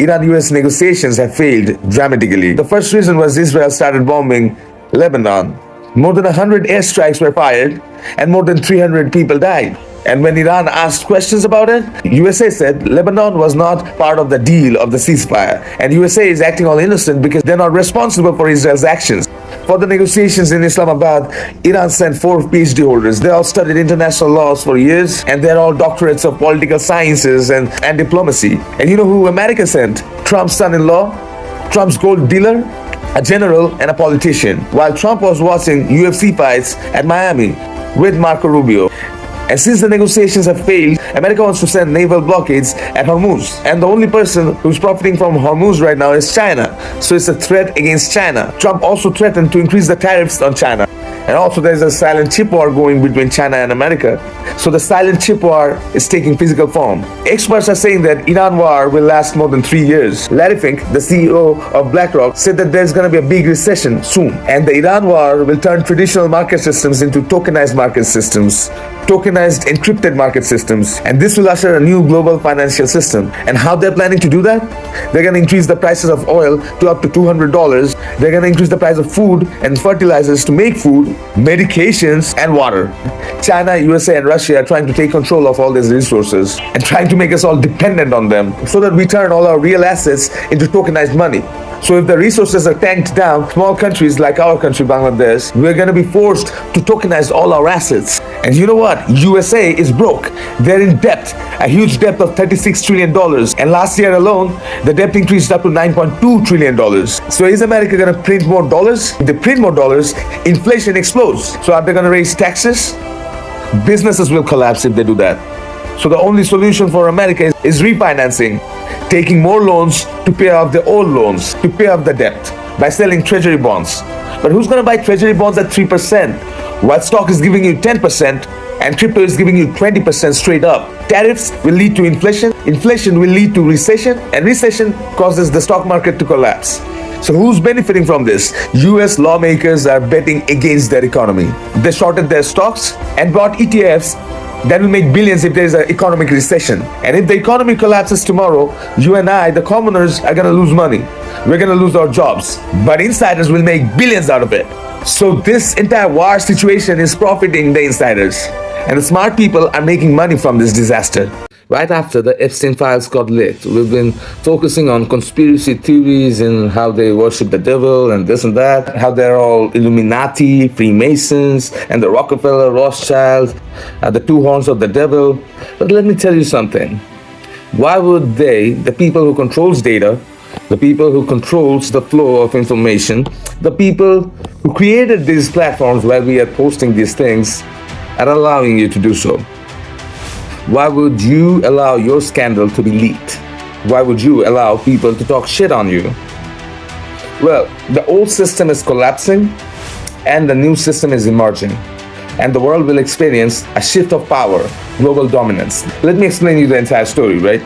Iran-US negotiations have failed dramatically. The first reason was Israel started bombing Lebanon. More than 100 airstrikes were fired and more than 300 people died. And when Iran asked questions about it, USA said Lebanon was not part of the deal of the ceasefire. And USA is acting all innocent because they're not responsible for Israel's actions. For the negotiations in Islamabad, Iran sent 4 PhD holders. They all studied international laws for years, and they're all doctorates of political sciences and diplomacy. And you know who America sent? Trump's son-in-law, Trump's gold dealer, a general, and a politician. While Trump was watching UFC fights at Miami with Marco Rubio. And since the negotiations have failed, America wants to send naval blockades at Hormuz. And the only person who's profiting from Hormuz right now is China. So it's a threat against China. Trump also threatened to increase the tariffs on China. And also there's a silent chip war going between China and America. So the silent chip war is taking physical form. Experts are saying that Iran war will last more than 3 years. Larry Fink, the CEO of BlackRock, said that there's going to be a big recession soon. And the Iran war will turn traditional market systems into tokenized market systems. Tokenized encrypted market systems, and this will usher a new global financial system. And how they're planning to do that? They're going to increase the prices of oil to up to $200. They're going to increase the price of food and fertilizers to make food, medications, and water. China, USA, and Russia are trying to take control of all these resources and trying to make us all dependent on them so that we turn all our real assets into tokenized money. So if the resources are tanked down, small countries like our country, Bangladesh, we're going to be forced to tokenize all our assets. And you know what? USA is broke. They're in debt, a huge debt of $36 trillion. And last year alone, the debt increased up to $9.2 trillion. So is America going to print more dollars? If they print more dollars, inflation explodes. So are they going to raise taxes? Businesses will collapse if they do that. So the only solution for America is refinancing, taking more loans to pay off the old loans, to pay off the debt by selling treasury bonds. But who's going to buy treasury bonds at 3%? While stock is giving you 10% and crypto is giving you 20% straight up. Tariffs will lead to inflation, inflation will lead to recession, and recession causes the stock market to collapse. So who's benefiting from this? US lawmakers are betting against their economy. They shorted their stocks and bought ETFs that will make billions if there is an economic recession. And if the economy collapses tomorrow, you and I, the commoners, are going to lose money. We're going to lose our jobs. But insiders will make billions out of it. So this entire war situation is profiting the insiders. And the smart people are making money from this disaster. Right after the Epstein files got leaked, we've been focusing on conspiracy theories and how they worship the devil and this and that, how they're all Illuminati, Freemasons, and the Rockefeller, Rothschild, the two horns of the devil. But let me tell you something. Why would they, the people who controls data, the people who controls the flow of information, the people who created these platforms where we are posting these things, are allowing you to do so? Why would you allow your scandal to be leaked? Why would you allow people to talk shit on you? Well, the old system is collapsing and the new system is emerging. And the world will experience a shift of power, global dominance. Let me explain you the entire story, right?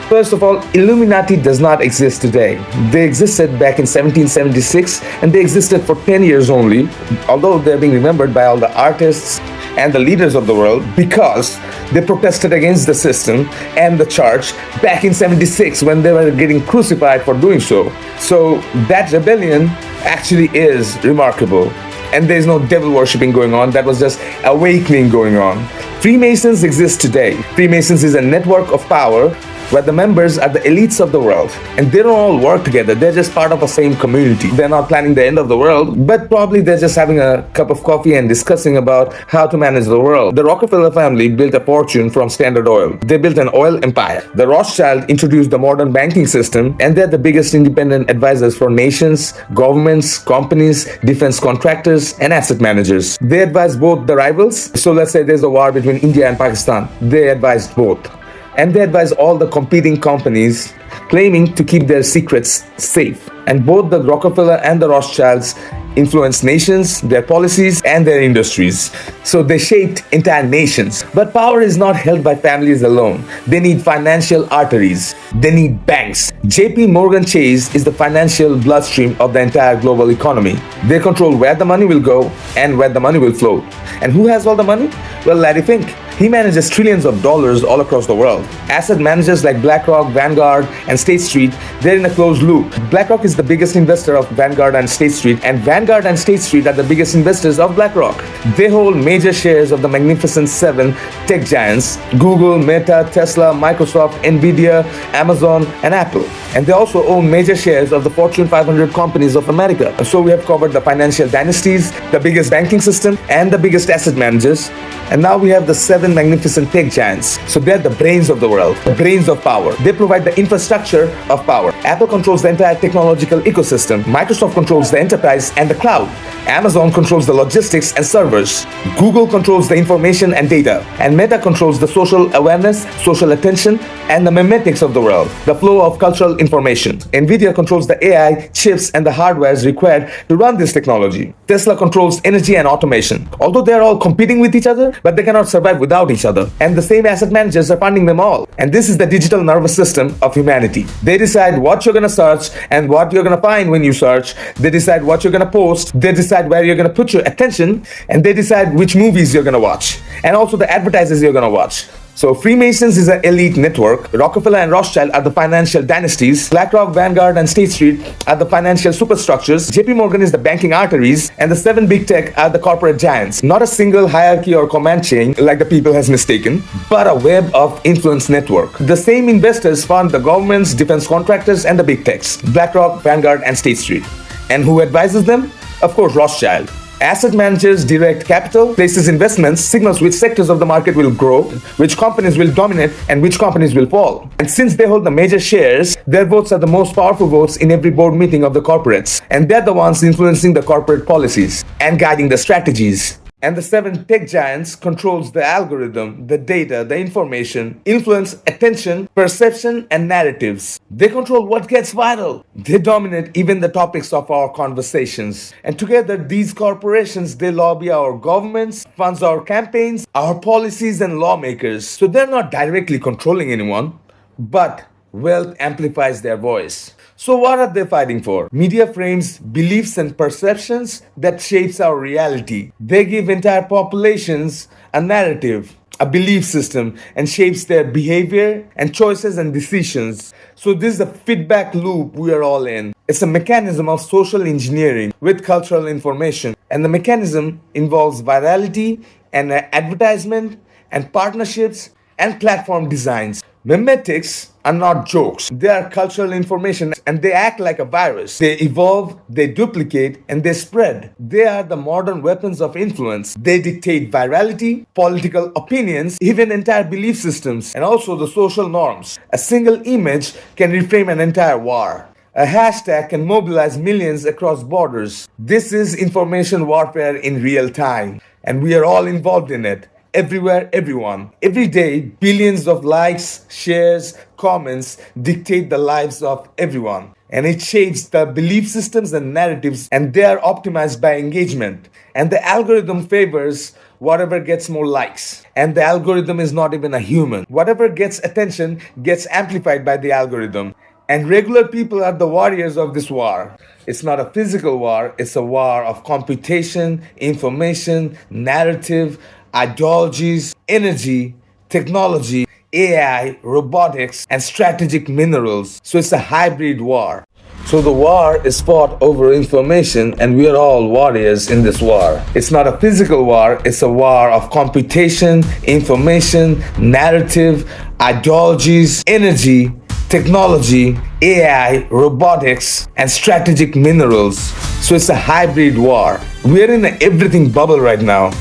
First of all, Illuminati does not exist today. They existed back in 1776 and they existed for 10 years only, although they're being remembered by all the artists and the leaders of the world because they protested against the system and the church back in 76 when they were getting crucified for doing so. So that rebellion actually is remarkable. And there's no devil worshipping going on. That was just awakening going on. Freemasons exist today. Freemasons is a network of power where the members are the elites of the world. And they don't all work together. They're just part of the same community. They're not planning the end of the world, but probably they're just having a cup of coffee and discussing about how to manage the world. The Rockefeller family built a fortune from Standard Oil. They built an oil empire. The Rothschild introduced the modern banking system, and they're the biggest independent advisors for nations, governments, companies, defense contractors, and asset managers. They advise both the rivals. So let's say there's a war between India and Pakistan. They advised both. And they advise all the competing companies claiming to keep their secrets safe. And both the Rockefeller and the Rothschilds influenced nations, their policies, and their industries. So they shaped entire nations. But power is not held by families alone. They need financial arteries. They need banks. JP Morgan Chase is the financial bloodstream of the entire global economy. They control where the money will go and where the money will flow. And who has all the money? Well, Larry Fink. He manages trillions of dollars all across the world. Asset managers like BlackRock, Vanguard, and State Street, they're in a closed loop. BlackRock is the biggest investor of Vanguard and State Street, and Vanguard and State Street are the biggest investors of BlackRock. They hold major shares of the Magnificent Seven tech giants: Google, Meta, Tesla, Microsoft, Nvidia, Amazon, and Apple. And they also own major shares of the Fortune 500 companies of America. So we have covered the financial dynasties, the biggest banking system, and the biggest asset managers. And now we have the seven magnificent tech giants. So they're the brains of the world, the brains of power. They provide the infrastructure of power. Apple controls the entire technological ecosystem. Microsoft controls the enterprise and the cloud. Amazon controls the logistics and servers. Google controls the information and data. And Meta controls the social awareness, social attention, and the memetics of the world, the flow of cultural information. Nvidia controls the AI, chips, and the hardwares required to run this technology. Tesla controls energy and automation. Although they're all competing with each other, but they cannot survive without each other. And the same asset managers are funding them all. And this is the digital nervous system of humanity. They decide what you're gonna search and what you're gonna find when you search. They decide what you're gonna post. They decide where you're gonna put your attention. And they decide which movies you're gonna watch. And also the advertisers you're gonna watch. So Freemasons is an elite network. Rockefeller and Rothschild are the financial dynasties. BlackRock, Vanguard, and State Street are the financial superstructures. JP Morgan is the banking arteries. And the seven big tech are the corporate giants. Not a single hierarchy or command chain like the people has mistaken, but a web of influence network. The same investors fund the governments, defense contractors, and the big techs. BlackRock, Vanguard, and State Street. And who advises them? Of course, Rothschild. Asset managers direct capital, places investments, signals which sectors of the market will grow, which companies will dominate, and which companies will fall. And since they hold the major shares, their votes are the most powerful votes in every board meeting of the corporates. And they're the ones influencing the corporate policies and guiding the strategies. And the seven tech giants controls the algorithm, the data, the information, influence, attention, perception, and narratives. They control what gets viral. They dominate even the topics of our conversations. And together, these corporations, they lobby our governments, funds our campaigns, our policies, and lawmakers. So they're not directly controlling anyone, but wealth amplifies their voice. So what are they fighting for? Media frames beliefs and perceptions that shapes our reality. They give entire populations a narrative, a belief system, and shapes their behavior and choices and decisions. So this is a feedback loop we are all in. It's a mechanism of social engineering with cultural information. And the mechanism involves virality and advertisement and partnerships and platform designs. Memetics are not jokes. They are cultural information and they act like a virus. They evolve, they duplicate, and they spread. They are the modern weapons of influence. They dictate virality, political opinions, even entire belief systems, and also the social norms. A single image can reframe an entire war. A hashtag can mobilize millions across borders. This is information warfare in real time, and we are all involved in it. Everywhere, everyone. Every day, billions of likes, shares, comments dictate the lives of everyone. And it shapes the belief systems and narratives, and they are optimized by engagement. And the algorithm favors whatever gets more likes. And the algorithm is not even a human. Whatever gets attention gets amplified by the algorithm. And regular people are the warriors of this war. It's not a physical war, it's a war of computation, information, narrative, ideologies, energy, technology, AI, robotics, and strategic minerals. So it's a hybrid war. So the war is fought over information, and we are all warriors in this war. It's not a physical war, it's a war of computation, information, narrative, ideologies, energy, technology, AI, robotics, and strategic minerals. So it's a hybrid war. We're in an everything bubble right now.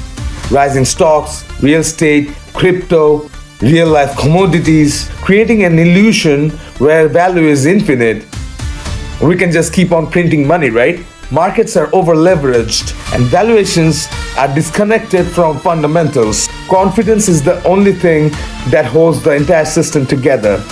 Rising stocks, real estate, crypto, real-life commodities, creating an illusion where value is infinite. We can just keep on printing money, right? Markets are over-leveraged and valuations are disconnected from fundamentals. Confidence is the only thing that holds the entire system together.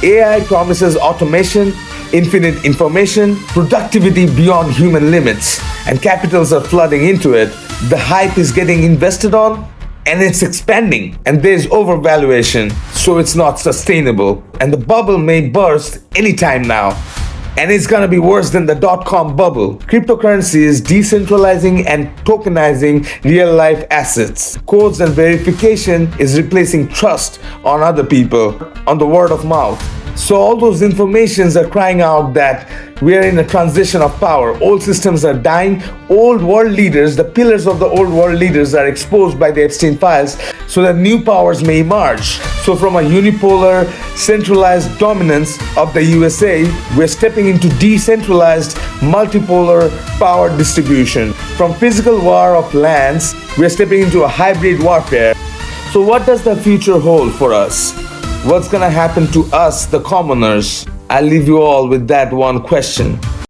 AI promises automation, infinite information, productivity beyond human limits, and capitals are flooding into it. The hype is getting invested on and it's expanding, and there's overvaluation, so it's not sustainable, and the bubble may burst anytime now. And it's gonna be worse than the dot-com bubble. Cryptocurrency is decentralizing and tokenizing real-life assets. Codes and verification is replacing trust on other people, on the word of mouth. So all those informations are crying out that we are in a transition of power. Old systems are dying. Old world leaders, the pillars of the old world leaders, are exposed by the Epstein files so that new powers may emerge. So from a unipolar, centralized dominance of the USA, we're stepping into decentralized, multipolar power distribution. From physical war of lands, we're stepping into a hybrid warfare. So what does the future hold for us? What's gonna happen to us, the commoners? I'll leave you all with that one question.